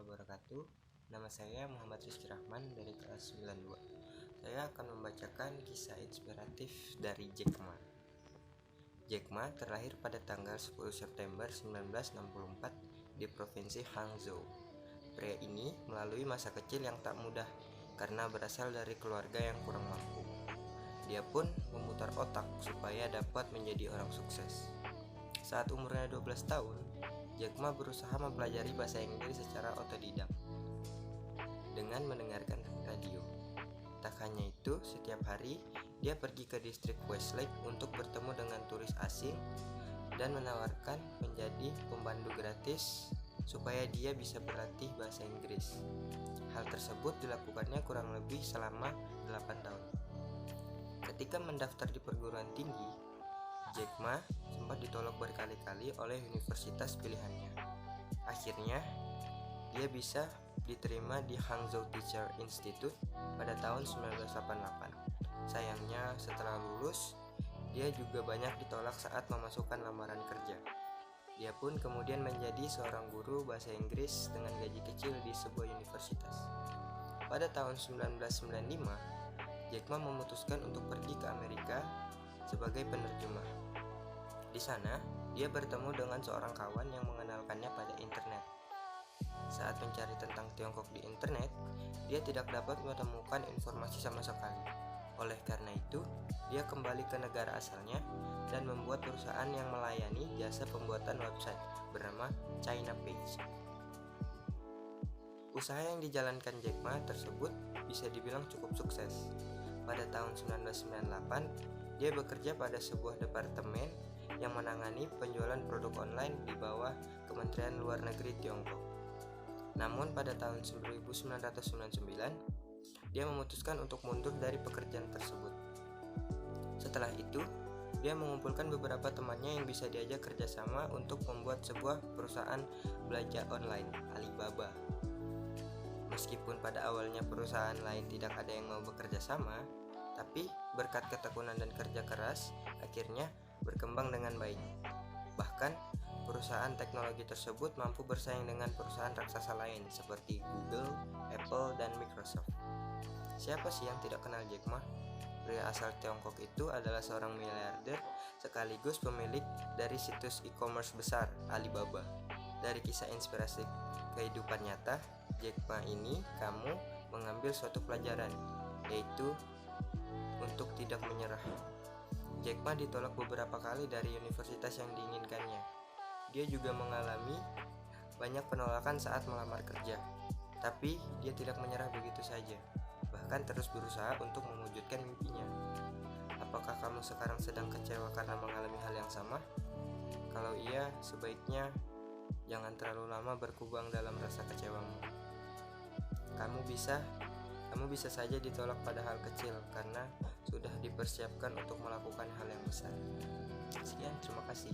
wabarakatuh. Nama saya Muhammad Rizky Rahman dari kelas 92. Saya akan membacakan kisah inspiratif dari Jack Ma. Jack Ma terlahir pada tanggal 10 September 1964 di provinsi Hangzhou. Pria ini melalui masa kecil yang tak mudah karena berasal dari keluarga yang kurang mampu. Dia pun memutar otak supaya dapat menjadi orang sukses. Saat umurnya 12 tahun, Jack Ma berusaha mempelajari bahasa Inggris secara otodidak dengan mendengarkan radio. Tak hanya itu, setiap hari dia pergi ke distrik Westlake untuk bertemu dengan turis asing dan menawarkan menjadi pemandu gratis supaya dia bisa berlatih bahasa Inggris. Hal tersebut dilakukannya kurang lebih selama 8 tahun. Ketika mendaftar di perguruan tinggi, Jack Ma sempat ditolak berkali-kali oleh universitas pilihannya. Akhirnya, dia bisa diterima di Hangzhou Teacher Institute pada tahun 1988. Sayangnya, setelah lulus, dia juga banyak ditolak saat memasukkan lamaran kerja. Dia pun kemudian menjadi seorang guru bahasa Inggris dengan gaji kecil di sebuah universitas. Pada tahun 1995, Jack Ma memutuskan untuk pergi ke Amerika sebagai penerjemah. Di sana, dia bertemu dengan seorang kawan yang mengenalkannya pada internet. Saat mencari tentang Tiongkok di internet, dia tidak dapat menemukan informasi sama sekali. Oleh karena itu, dia kembali ke negara asalnya dan membuat perusahaan yang melayani jasa pembuatan website bernama China Page. Usaha yang dijalankan Jack Ma tersebut bisa dibilang cukup sukses. Pada tahun 1998, dia bekerja pada sebuah departemen yang menangani penjualan produk online di bawah Kementerian Luar Negeri Tiongkok. Namun pada tahun 1999, dia memutuskan untuk mundur dari pekerjaan tersebut. Setelah itu, dia mengumpulkan beberapa temannya yang bisa diajak kerjasama untuk membuat sebuah perusahaan belanja online, Alibaba. Meskipun pada awalnya perusahaan lain tidak ada yang mau bekerja sama, tapi berkat ketekunan dan kerja keras, akhirnya berkembang dengan baik. Bahkan, perusahaan teknologi tersebut mampu bersaing dengan perusahaan raksasa lain seperti Google, Apple, dan Microsoft. Siapa sih yang tidak kenal Jack Ma? Pria asal Tiongkok itu adalah seorang miliarder sekaligus pemilik dari situs e-commerce besar Alibaba. Dari kisah inspirasi kehidupan nyata, Jack Ma ini kamu mengambil suatu pelajaran, yaitu untuk tidak menyerah. Jack Ma ditolak beberapa kali dari universitas yang diinginkannya. Dia juga mengalami banyak penolakan saat melamar kerja, tapi dia tidak menyerah begitu saja, bahkan terus berusaha untuk mewujudkan mimpinya. Apakah kamu sekarang sedang kecewa karena mengalami hal yang sama? Kalau iya, sebaiknya jangan terlalu lama berkubang dalam rasa kecewamu. Kamu bisa saja ditolak pada hal kecil karena sudah dipersiapkan untuk melakukan hal yang besar. Sekian, terima kasih.